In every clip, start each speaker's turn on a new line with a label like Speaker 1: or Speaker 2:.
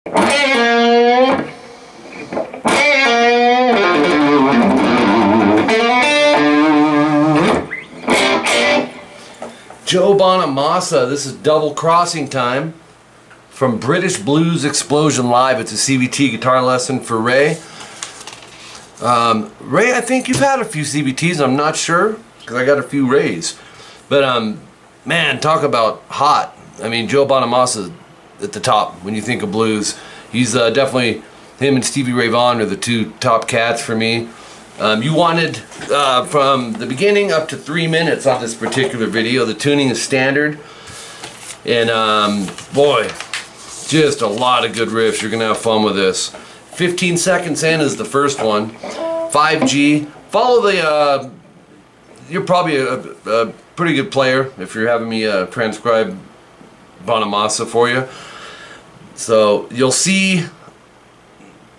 Speaker 1: Joe Bonamassa, this is double crossing time from British Blues Explosion Live. It's a CVT guitar lesson for Ray. Ray, I think you've had a few CVTs, I'm not sure, because I got a few Rays. But man, talk about hot. I mean, Joe Bonamassa at the top when you think of blues. He's definitely, him and Stevie Ray Vaughan are the two top cats for me. You wanted from the beginning up to 3 minutes on this particular video. The tuning is standard, and boy, just a lot of good riffs. You're gonna have fun with this. 15 seconds in is the first one. 5G. Follow the you're probably a pretty good player if you're having me transcribe Bonamassa for you. So you'll see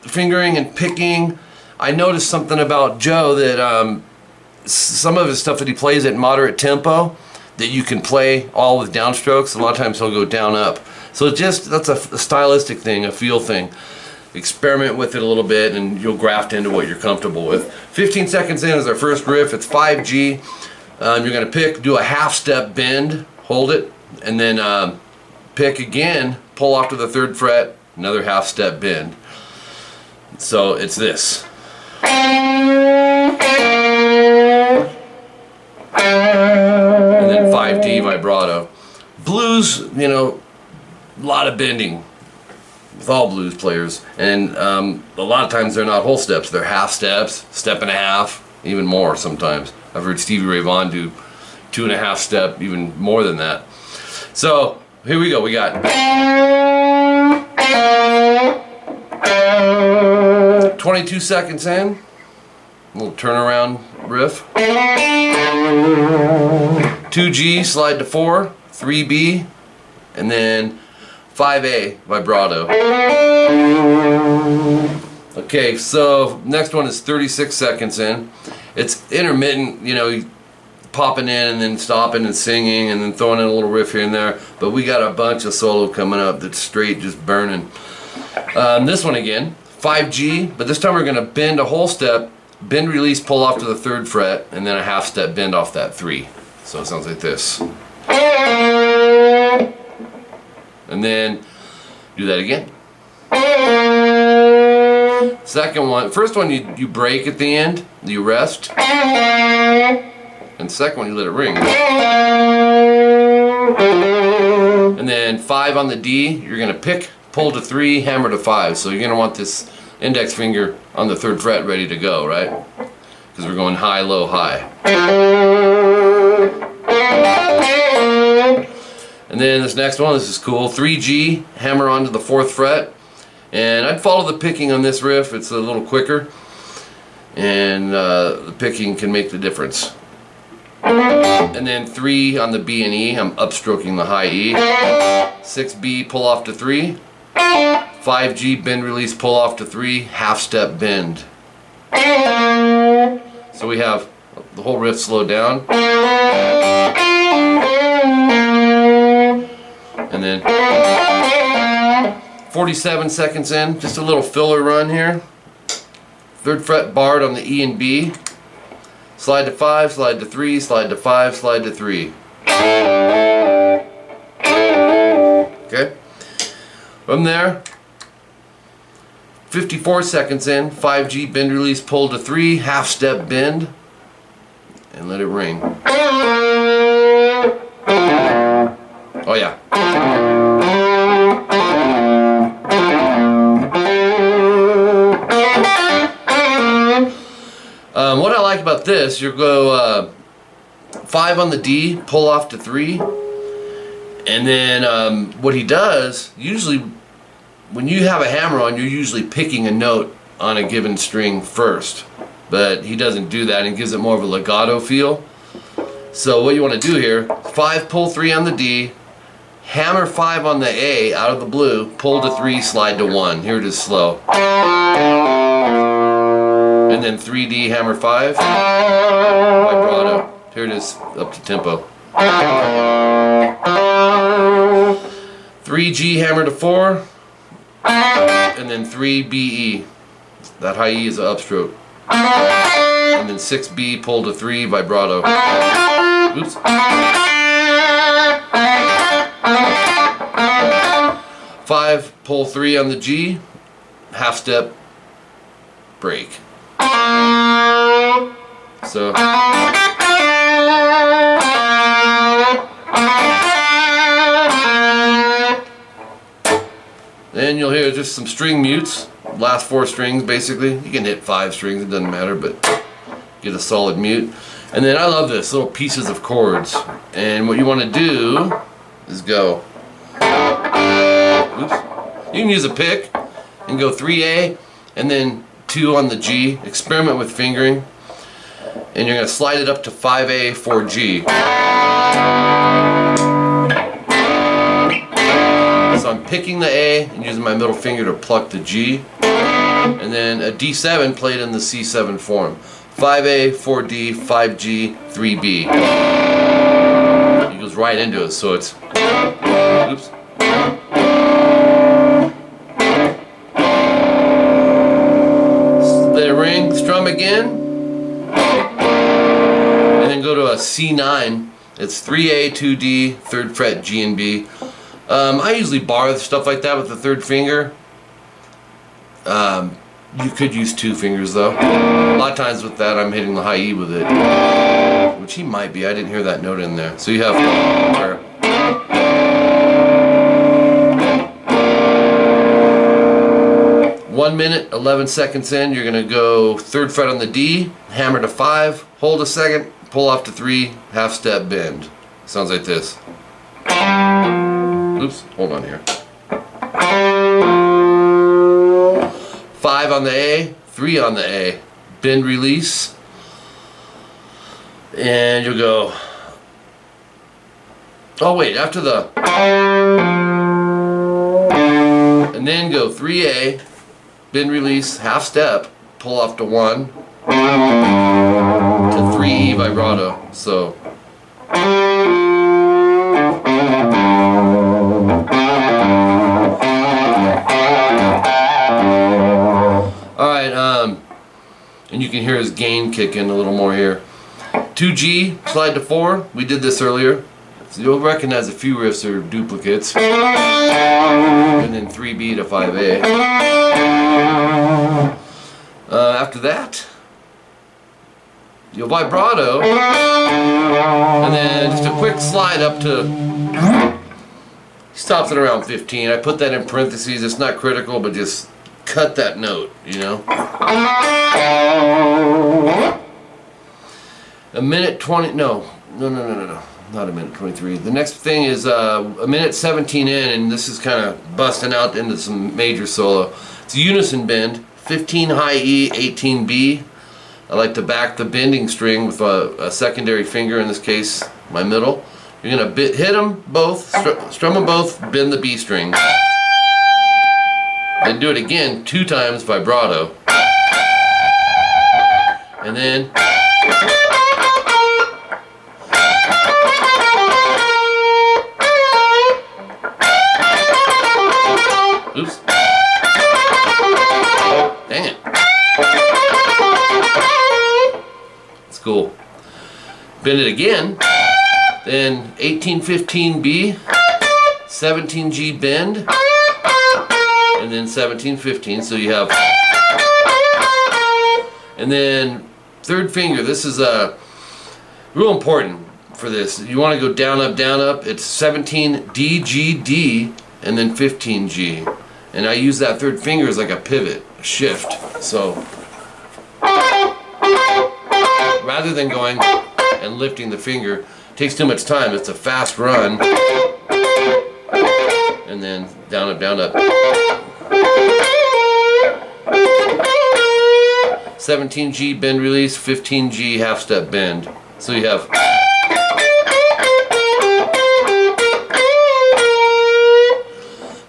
Speaker 1: fingering and picking. I noticed something about Joe that some of his stuff that he plays at moderate tempo that you can play all with downstrokes. A lot of times he'll go down up. So that's a stylistic thing, a feel thing. Experiment with it a little bit and you'll graft into what you're comfortable with. 15 seconds in is our first riff. It's 5G. You're going to do a half step bend, hold it, and then pick again, pull off to the 3rd fret, another half step bend. So it's this. And then 5D vibrato. Blues, you know, a lot of bending with all blues players, and a lot of times they're not whole steps, they're half steps, step and a half, even more sometimes. I've heard Stevie Ray Vaughan do 2.5 step, even more than that. So here we go, we got 22 seconds in, a little turnaround riff. 2G, slide to 4, 3B, and then 5A vibrato. Okay, so next one is 36 seconds in. It's intermittent, you know, popping in and then stopping and singing and then throwing in a little riff here and there. But we got a bunch of solo coming up that's straight just burning. This one again, 5G, but this time we're going to bend a whole step, bend, release, pull off to the 3rd fret, and then a half step bend off that 3. So it sounds like this. And then do that again. Second one, first one you break at the end, you rest. And the second one you let it ring. And then 5 on the D, you're going to pick, pull to 3, hammer to 5. So you're going to want this index finger on the 3rd fret ready to go, right? Because we're going high, low, high. And then this next one, this is cool. 3G, hammer onto the 4th fret. And I'd follow the picking on this riff. It's a little quicker. And the picking can make the difference. And then 3 on the B and E, I'm upstroking the high E. 6B, pull off to 3. 5G, bend, release, pull off to 3, half step bend. So we have the whole riff slowed down. And then 47 seconds in, just a little filler run here. 3rd fret barred on the E and B. Slide to 5, slide to 3, slide to 5, slide to 3. Okay? From there, 54 seconds in, 5G, bend, release, pull to 3, half step bend, and let it ring. Oh yeah. What I like about this, you go 5 on the D, pull off to 3, and then what he does, usually when you have a hammer on, you're usually picking a note on a given string first, but he doesn't do that and gives it more of a legato feel. So what you want to do here, 5, pull 3 on the D, hammer 5 on the A out of the blue, pull to 3, slide to 1. Here it is slow. And then 3D, hammer 5, vibrato. Here it is up to tempo. 3G, hammer to 4, and then 3 BE. That high E is an upstroke. And then 6B pull to 3 vibrato. Oops. 5 pull 3 on the G, half step, break. So. Then you'll hear just some string mutes, last 4 strings basically. You can hit 5 strings, it doesn't matter, but get a solid mute. And then I love this, little pieces of chords. And what you want to do is go. Oops. You can use a pick and go 3A and then 2 on the G. Experiment with fingering. And you're going to slide it up to 5A, 4G. So I'm picking the A and using my middle finger to pluck the G. And then a D7 played in the C7 form. 5A, 4D, 5G, 3B. He goes right into it, so it's. Oops. Let it ring, strum again. And then go to a C9. It's 3A, 2D, 3rd fret, G and B. I usually bar stuff like that with the 3rd finger. You could use 2 fingers though. A lot of times with that I'm hitting the high E with it. Which he might be, I didn't hear that note in there. So you have 1 minute, 11 seconds in, you're going to go 3rd fret on the D, hammer to 5, hold a second, pull off to 3, half step bend. Sounds like this. Oops, hold on here. 5 on the A, 3 on the A, bend release, and you'll go, oh wait, after the, and then go 3A, bend release, half step, pull off to 1, to 3E vibrato, so. And you can hear his gain kick in a little more here. 2G, slide to 4. We did this earlier. So you'll recognize a few riffs are duplicates. And then 3B to 5A. After that, you'll vibrato. And then just a quick slide up to... He stops at around 15. I put that in parentheses. It's not critical, but just cut that note, you know. A minute 20, no, not a minute 23. The next thing is a minute 17 in, and this is kind of busting out into some major solo. It's a unison bend, 15 high E, 18 B. I like to back the bending string with a secondary finger, in this case, my middle. You're going to hit them both, strum them both, bend the B string. Then do it again 2 times vibrato. And then oops. Dang it. It's cool. Bend it again. Then 18-15 B, 17G bend. And then 17-15, so you have, and then 3rd finger. This is real important for this. You want to go down up. It's 17 D G D and then 15 G, and I use that 3rd finger as like a pivot, a shift. So rather than going and lifting the finger, it takes too much time. It's a fast run, and then down up. 17G bend release, 15G half step bend. So you have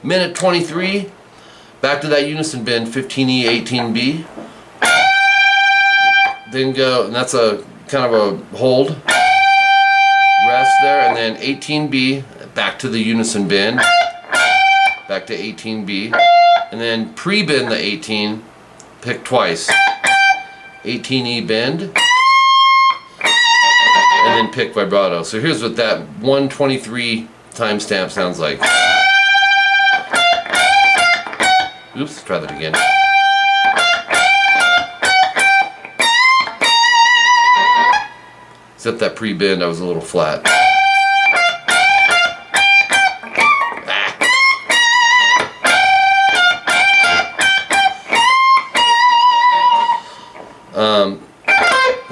Speaker 1: minute 23, back to that unison bend, 15E, 18B. Then go, and that's a kind of a hold, rest there, and then 18B, back to the unison bend, back to 18B. and then pre-bend the 18, pick twice. 18E bend, and then pick vibrato. So here's what that 123 timestamp sounds like. Oops, let's try that again. Except that pre-bend, I was a little flat.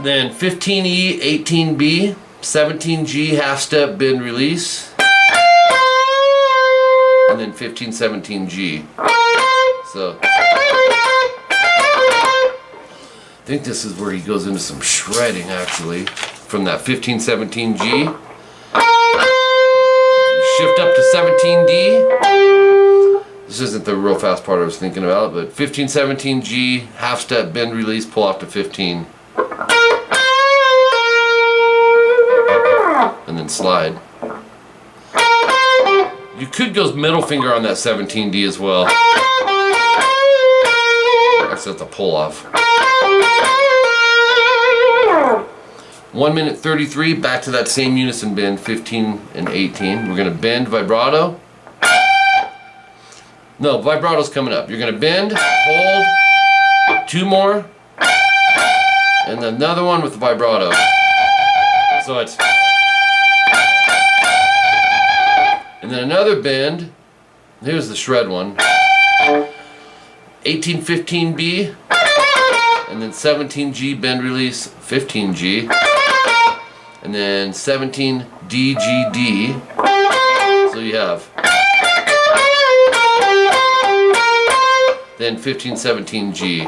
Speaker 1: Then 15E, 18B, 17G, half step, bend, release, and then 15, 17G. So I think this is where he goes into some shredding actually from that 15, 17G. Shift up to 17D. This isn't the real fast part I was thinking about, but 15, 17G, half step, bend, release, pull off to 15. And then slide. You could go middle finger on that 17D as well. That's the pull off. 1 minute 33, back to that same unison bend, 15 and 18. We're going to bend vibrato. No, vibrato's coming up. You're going to bend, hold, 2 more, and another one with the vibrato. So it's, and then another bend. Here's the shred one. 18, 15B, and then 17G, bend, release, 15G, and then 17 DGD. So you have then 15, 17G.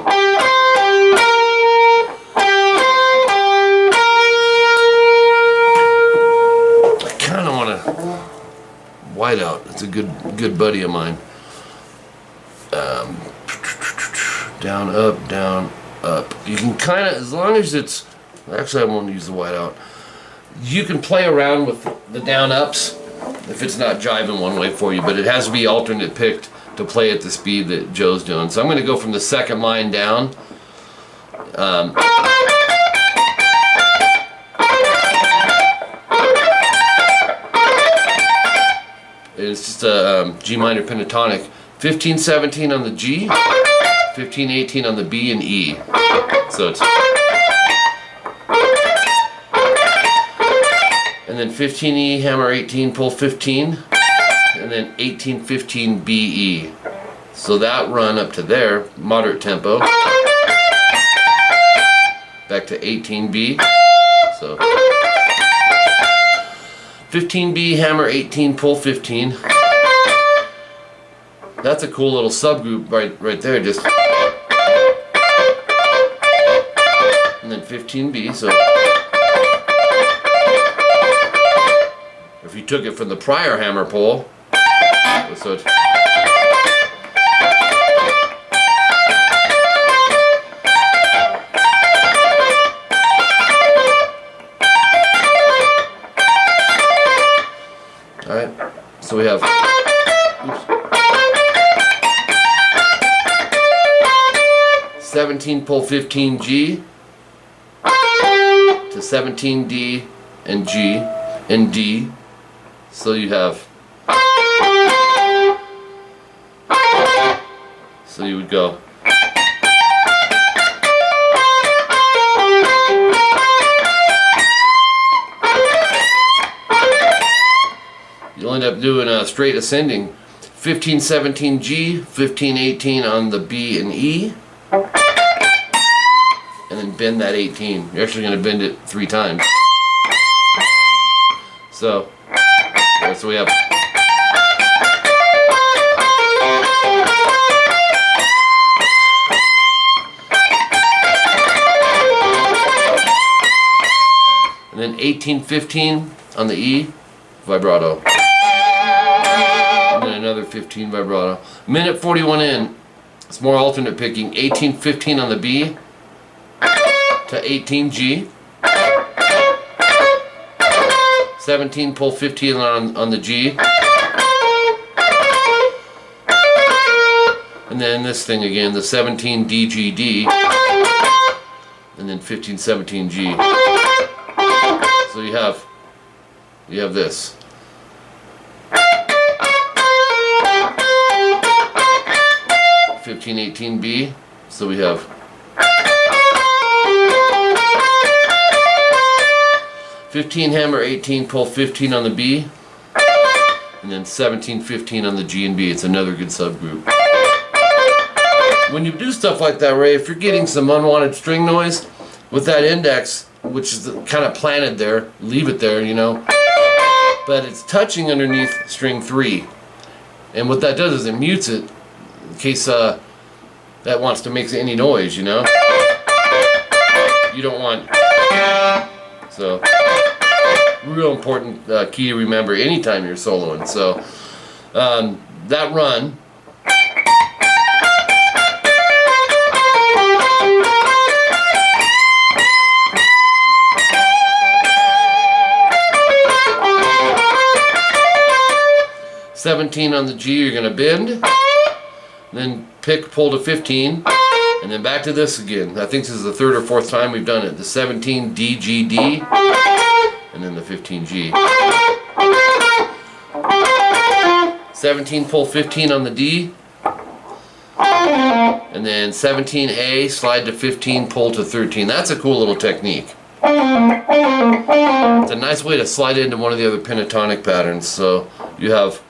Speaker 1: I kind of want to white out. It's a good buddy of mine. Down, up. You can kind of, as long as it's, actually I won't use the white out. You can play around with the down ups if it's not jiving one way for you, but it has to be alternate picked to play at the speed that Joe's doing. So I'm going to go from the second line down. It's just a G minor pentatonic. 15, 17 on the G, 15, 18 on the B and E. So it's, and then 15E, hammer 18, pull 15, and then 18, 15 BE. So that run up to there, moderate tempo, back to 18B. So 15B, hammer 18, pull 15. That's a cool little subgroup right there, just, and then 15B. So if you took it from the prior hammer pull, so it's, all right. So we have, oops, 17 pull 15G to 17D and G and D. So you have, so you would go, you'll end up doing a straight ascending 15, 17G, 15, 18 on the B and E, and then bend that 18. You're actually going to bend it 3 times. So we have, and then 18, 15 on the E, vibrato, and then another 15 vibrato. Minute 41 in, it's more alternate picking. 18, 15 on the B to 18G, 17 pull 15 on the G, And then this thing again, the 17 DGD, and then 15 17 G. So you have this. (15-18 B). So we have 15 hammer, 18 pull, 15 on the B, and then 17-15 on the G and B. It's another good subgroup. When you do stuff like that, Ray, if you're getting some unwanted string noise with that index, which is kind of planted there, leave it there, you know. But it's touching underneath string 3. And what that does is it mutes it in case that wants to make any noise, you know. You don't want. So, real important key to remember anytime you're soloing. So, that run. (17) on the G, you're going to bend, then pick, pull to 15, and then back to this again. I think this is the 3rd or 4th time we've done it. The 17 DGD, and then the 15 G. 17 pull, 15 on the D, and then 17 A, slide to 15, pull to 13. That's a cool little technique. It's a nice way to slide into one of the other pentatonic patterns. So you have